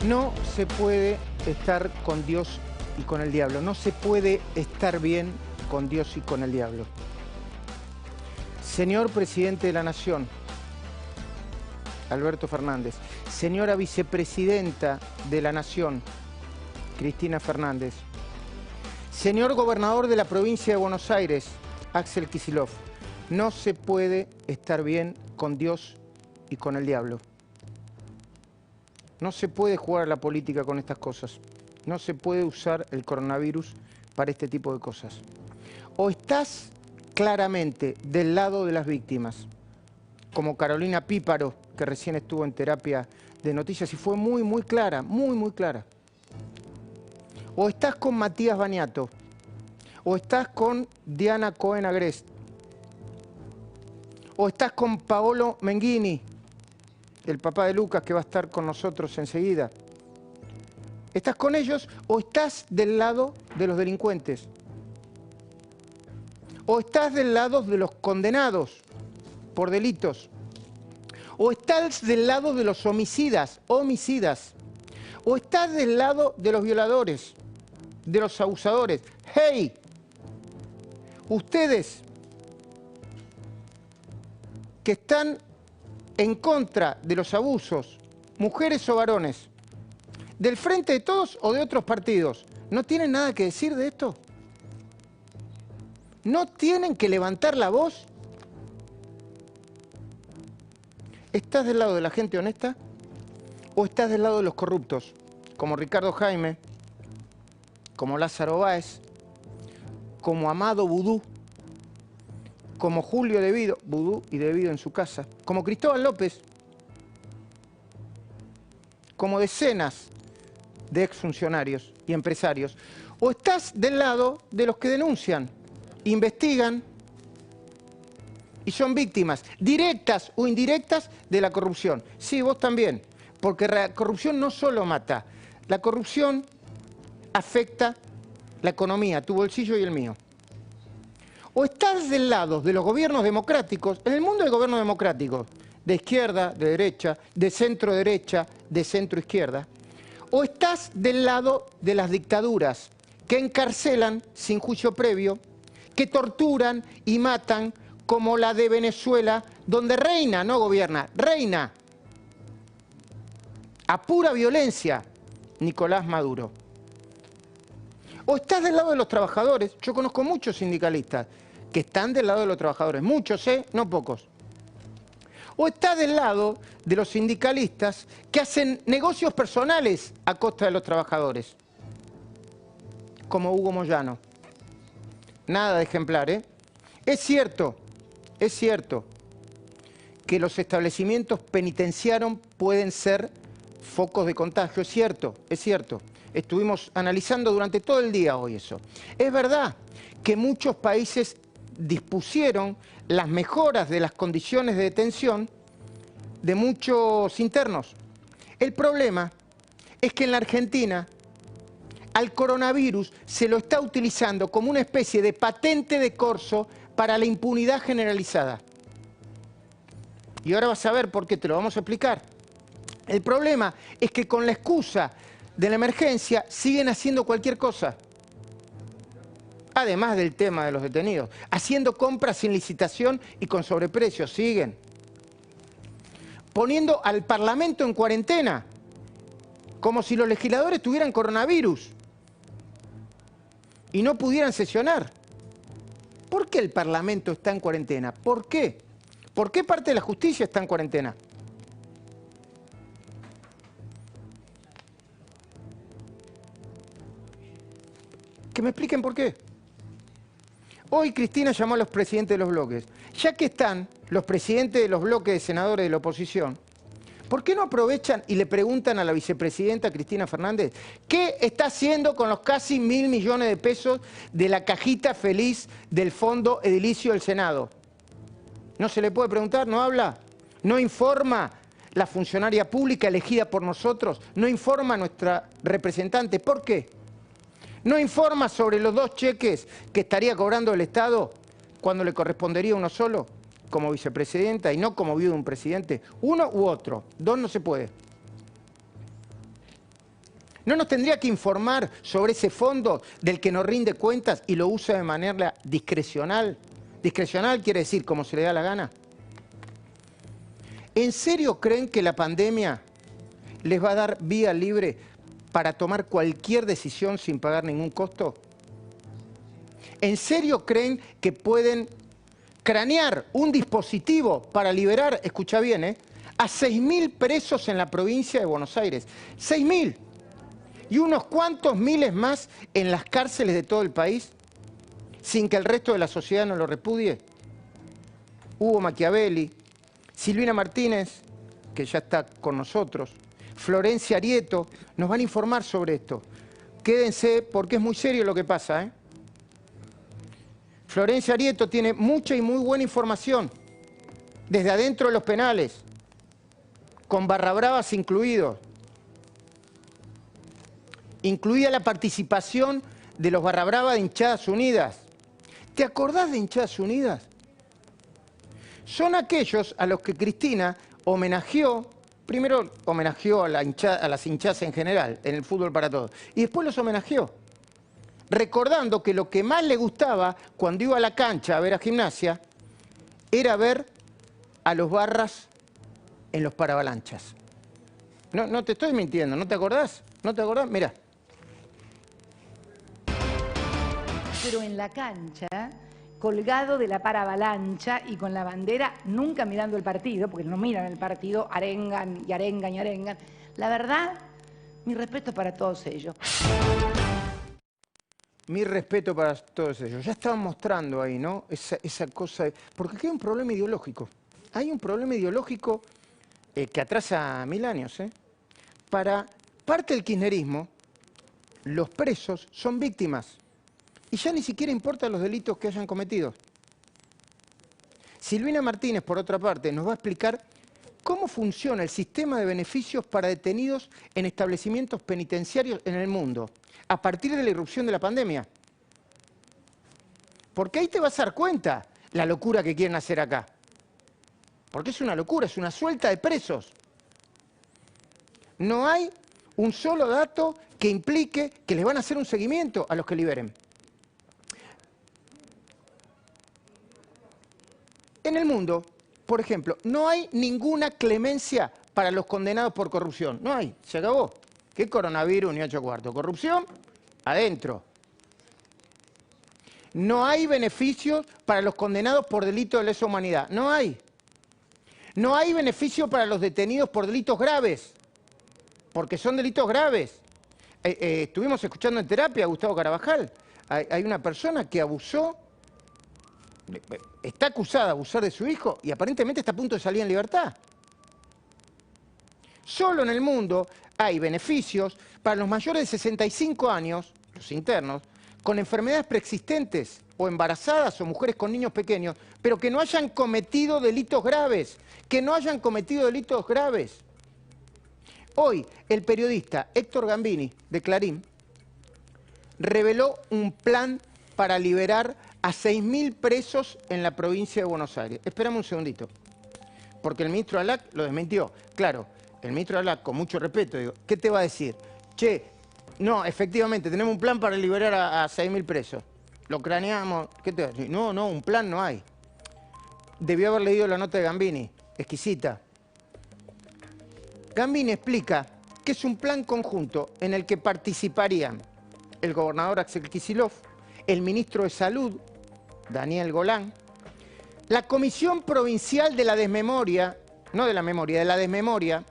No se puede estar con Dios y con el diablo. No se puede estar bien con Dios y con el diablo. Señor Presidente de la Nación, Alberto Fernández. Señora Vicepresidenta de la Nación, Cristina Fernández. Señor Gobernador de la Provincia de Buenos Aires, Axel Kicillof. No se puede estar bien con Dios y con el diablo. No se puede jugar a la política con estas cosas. No se puede usar el coronavirus para este tipo de cosas. O estás claramente del lado de las víctimas, como Carolina Píparo, que recién estuvo en terapia de noticias y fue muy clara, muy clara. O estás con Matías Baniato, o estás con Diana Cohen Agrest, o estás con Paolo Menghini, el papá de Lucas, que va a estar con nosotros enseguida. ¿Estás con ellos o estás del lado de los delincuentes? ¿O estás del lado de los condenados por delitos? ¿O estás del lado de los homicidas? ¿O estás del lado de los violadores, de los abusadores? ¡Hey! Ustedes que están en contra de los abusos, mujeres o varones, del Frente de Todos o de otros partidos, ¿no tienen nada que decir de esto? ¿No tienen que levantar la voz? ¿Estás del lado de la gente honesta o estás del lado de los corruptos, como Ricardo Jaime, como Lázaro Báez, como Amado Vudú, como Julio Devido, Vudú y Devido en su casa, como Cristóbal López, como decenas de exfuncionarios y empresarios? ¿O estás del lado de los que denuncian, investigan y son víctimas directas o indirectas de la corrupción? Sí, vos también, porque la corrupción no solo mata, la corrupción afecta la economía, tu bolsillo y el mío. ¿O estás del lado de los gobiernos democráticos, en el mundo del gobierno democrático, de izquierda, de derecha, de centro-derecha, de centro-izquierda? ¿O estás del lado de las dictaduras que encarcelan sin juicio previo, que torturan y matan, como la de Venezuela, donde reina, no gobierna, reina a pura violencia Nicolás Maduro? ¿O estás del lado de los trabajadores? Yo conozco muchos sindicalistas que están del lado de los trabajadores, muchos, no pocos. ¿O estás del lado de los sindicalistas que hacen negocios personales a costa de los trabajadores? Como Hugo Moyano. Nada de ejemplar, ¿eh? Es cierto que los establecimientos penitenciarios pueden ser focos de contagio, es cierto. Estuvimos analizando durante todo el día hoy eso. Es verdad que muchos países dispusieron las mejoras de las condiciones de detención de muchos internos. El problema es que en la Argentina al coronavirus se lo está utilizando como una especie de patente de corso para la impunidad generalizada. Y ahora vas a ver por qué, te lo vamos a explicar. El problema es que con la excusa de la emergencia siguen haciendo cualquier cosa. Además del tema de los detenidos, haciendo compras sin licitación y con sobreprecios, siguen. Poniendo al Parlamento en cuarentena, como si los legisladores tuvieran coronavirus y no pudieran sesionar. ¿Por qué el Parlamento está en cuarentena? ¿Por qué? ¿Por qué parte de la justicia está en cuarentena? Que me expliquen por qué. Hoy Cristina llamó a los presidentes de los bloques. Ya que están los presidentes de los bloques de senadores de la oposición, ¿por qué no aprovechan y le preguntan a la vicepresidenta Cristina Fernández qué está haciendo con los casi 1.000 millones de pesos de la cajita feliz del Fondo Edilicio del Senado? ¿No se le puede preguntar? ¿No habla? ¿No informa la funcionaria pública elegida por nosotros? ¿No informa a nuestra representante? ¿Por qué? ¿No informa sobre los 2 cheques que estaría cobrando el Estado cuando le correspondería uno solo, como vicepresidenta y no como viuda de un presidente? Uno u otro, 2 no se puede. ¿No nos tendría que informar sobre ese fondo del que no rinde cuentas y lo usa de manera discrecional? Discrecional quiere decir como se le da la gana. ¿En serio creen que la pandemia les va a dar vía libre para tomar cualquier decisión sin pagar ningún costo? ¿En serio creen que pueden cranear un dispositivo para liberar, escucha bien, a 6.000 presos en la provincia de Buenos Aires? 6.000. Y unos cuantos miles más en las cárceles de todo el país, sin que el resto de la sociedad no lo repudie. Hugo Machiavelli, Silvina Martínez, que ya está con nosotros, Florencia Arieto, nos van a informar sobre esto. Quédense, porque es muy serio lo que pasa, Florencia Arieto tiene mucha y muy buena información, desde adentro de los penales, con barrabravas incluidos. Incluía la participación de los barrabrava de Hinchadas Unidas. ¿Te acordás de Hinchadas Unidas? Son aquellos a los que Cristina homenajeó, primero homenajeó a las hinchadas en general, en el fútbol para todos, y después los homenajeó, recordando que lo que más le gustaba cuando iba a la cancha a ver a Gimnasia era ver a los barras en los paravalanchas. No te estoy mintiendo, ¿no te acordás? ¿No te acordás? Mirá. Pero en la cancha, colgado de la paravalancha y con la bandera, nunca mirando el partido, porque no miran el partido, arengan y arengan y arengan. La verdad, mi respeto para todos ellos. Mi respeto para todos ellos. Ya estaban mostrando ahí, ¿no? Esa cosa. Porque aquí hay un problema ideológico. Hay un problema ideológico que atrasa 1000 años. Para parte del kirchnerismo, los presos son víctimas. Y ya ni siquiera importa los delitos que hayan cometido. Silvina Martínez, por otra parte, nos va a explicar cómo funciona el sistema de beneficios para detenidos en establecimientos penitenciarios en el mundo, a partir de la irrupción de la pandemia. Porque ahí te vas a dar cuenta la locura que quieren hacer acá. Porque es una locura, es una suelta de presos. No hay un solo dato que implique que les van a hacer un seguimiento a los que liberen. En el mundo, por ejemplo, no hay ninguna clemencia para los condenados por corrupción. No hay, se acabó. ¿Qué coronavirus ni 8 cuartos? Corrupción, adentro. No hay beneficios para los condenados por delitos de lesa humanidad. No hay. No hay beneficio para los detenidos por delitos graves, porque son delitos graves. Estuvimos escuchando en terapia a Gustavo Carabajal. Hay una persona que abusó, está acusada de abusar de su hijo y aparentemente está a punto de salir en libertad. Solo en el mundo hay beneficios para los mayores de 65 años, los internos, con enfermedades preexistentes o embarazadas o mujeres con niños pequeños, pero que no hayan cometido delitos graves, Hoy, el periodista Héctor Gambini, de Clarín, reveló un plan para liberar a 6.000 presos en la provincia de Buenos Aires. Esperame un segundito, porque el ministro Alac lo desmintió. Claro, el ministro Alac, con mucho respeto, digo, ¿qué te va a decir? Che, no, efectivamente, tenemos un plan para liberar a 6.000 presos. Lo craneamos, ¿qué te va a decir? No, un plan no hay. Debió haber leído la nota de Gambini, exquisita. Gambini explica que es un plan conjunto en el que participarían el gobernador Axel Kicillof, el ministro de Salud, Daniel Golán, la Comisión Provincial de la Desmemoria, no de la memoria, de la desmemoria,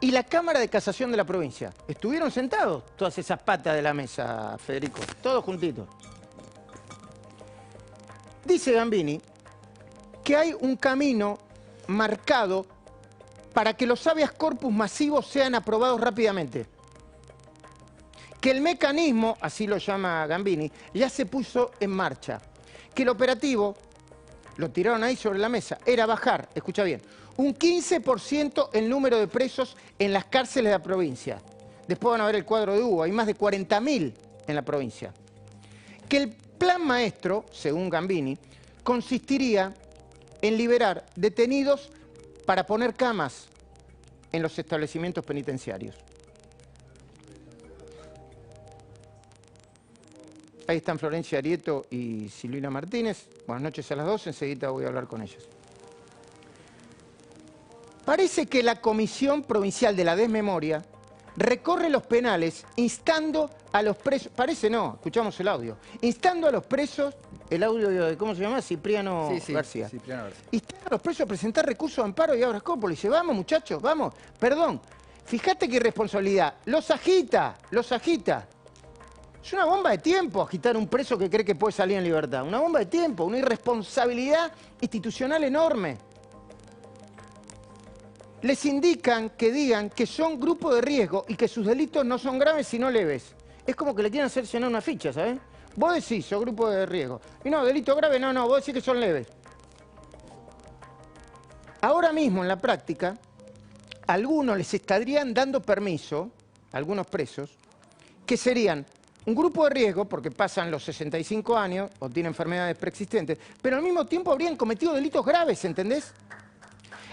y la Cámara de Casación de la provincia. Estuvieron sentados todas esas patas de la mesa, Federico, todos juntitos. Dice Gambini que hay un camino marcado para que los habeas corpus masivos sean aprobados rápidamente. Que el mecanismo, así lo llama Gambini, ya se puso en marcha. Que el operativo, lo tiraron ahí sobre la mesa, era bajar, escucha bien, un 15% el número de presos en las cárceles de la provincia. Después van a ver el cuadro de Hugo, hay más de 40.000 en la provincia. Que el plan maestro, según Gambini, consistiría en liberar detenidos para poner camas en los establecimientos penitenciarios. Ahí están Florencia Arieto y Silvina Martínez. Buenas noches a las dos, enseguida voy a hablar con ellas. Parece que la Comisión Provincial de la Desmemoria recorre los penales instando a los presos, parece no, escuchamos el audio, instando a los presos, el audio de, ¿cómo se llama? Cipriano García. Cipriano García. Instando a los presos a presentar recursos de amparo y ahora Cópolis. Dice, vamos muchachos, vamos, perdón, fíjate qué irresponsabilidad, los agita. Es una bomba de tiempo agitar un preso que cree que puede salir en libertad, una bomba de tiempo, una irresponsabilidad institucional enorme. Les indican que digan que son grupo de riesgo y que sus delitos no son graves sino leves. Es como que le quieren hacer llenar una ficha, ¿sabes? Vos decís, sos grupo de riesgo. Y no, delito grave, no, vos decís que son leves. Ahora mismo, en la práctica, algunos les estarían dando permiso, algunos presos, que serían un grupo de riesgo, porque pasan los 65 años o tienen enfermedades preexistentes, pero al mismo tiempo habrían cometido delitos graves, ¿entendés?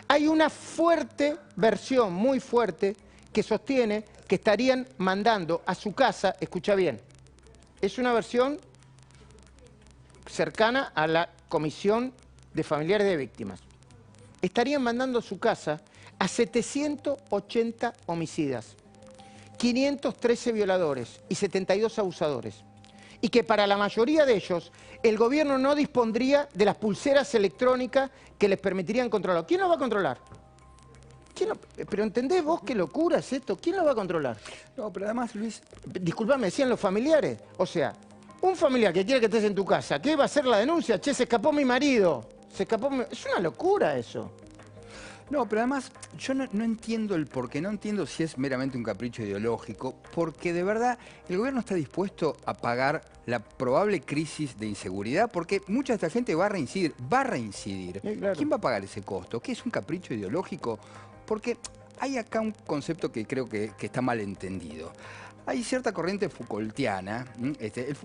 Hay una fuerte versión, muy fuerte, que sostiene que estarían mandando a su casa, escucha bien, es una versión cercana a la Comisión de Familiares de Víctimas. Estarían mandando a su casa a 780 homicidas, 513 violadores y 72 abusadores. Y que para la mayoría de ellos el gobierno no dispondría de las pulseras electrónicas que les permitirían controlarlo. ¿Quién lo va a controlar? Pero ¿entendés vos qué locura es esto? ¿Quién lo va a controlar? No, pero además, Luis... Disculpame, decían los familiares. O sea, un familiar que quiere que estés en tu casa, ¿qué va a hacer la denuncia? Che, se escapó mi marido. Es una locura eso. No, pero además yo no entiendo el porqué, no entiendo si es meramente un capricho ideológico, porque de verdad el gobierno está dispuesto a pagar la probable crisis de inseguridad, porque mucha de esta gente va a reincidir. Sí, claro. ¿Quién va a pagar ese costo? ¿Qué es un capricho ideológico? Porque hay acá un concepto que creo que está mal entendido. Hay cierta corriente Foucaultiana, el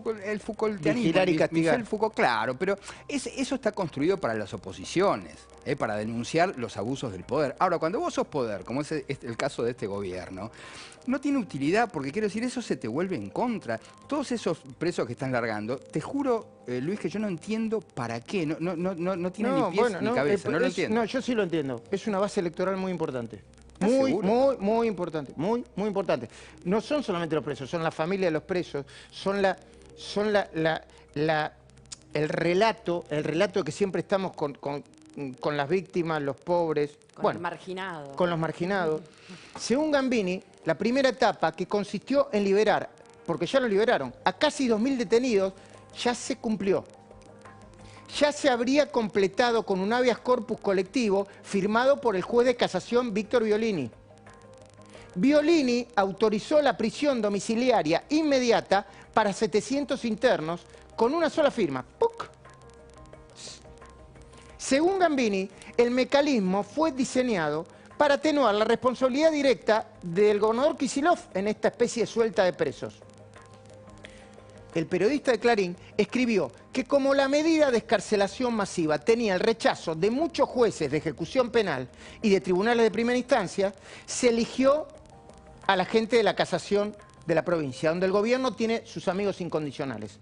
Foucaultianismo, Vigilar y castigar. Michel Foucault, claro, pero eso está construido para las oposiciones, para denunciar los abusos del poder. Ahora, cuando vos sos poder, como es el caso de este gobierno, no tiene utilidad, porque quiero decir, eso se te vuelve en contra. Todos esos presos que están largando, te juro, Luis, que yo no entiendo para qué, no tiene ni pies ni cabeza, no lo entiendo. No, yo sí lo entiendo, es una base electoral muy importante. Muy importante, muy importante. No son solamente los presos, son la familia de los presos, son el relato que siempre estamos con las víctimas, los pobres. Con los marginados. Con los marginados. Según Gambini, la primera etapa, que consistió en liberar, porque ya lo liberaron, a casi 2.000 detenidos, ya se cumplió. Ya se habría completado con un habeas corpus colectivo firmado por el juez de casación Víctor Violini. Violini autorizó la prisión domiciliaria inmediata para 700 internos con una sola firma. ¡Puc! Según Gambini, el mecanismo fue diseñado para atenuar la responsabilidad directa del gobernador Kicillof en esta especie suelta de presos. El periodista de Clarín escribió que como la medida de excarcelación masiva tenía el rechazo de muchos jueces de ejecución penal y de tribunales de primera instancia, se eligió a la gente de la casación de la provincia, donde el gobierno tiene sus amigos incondicionales.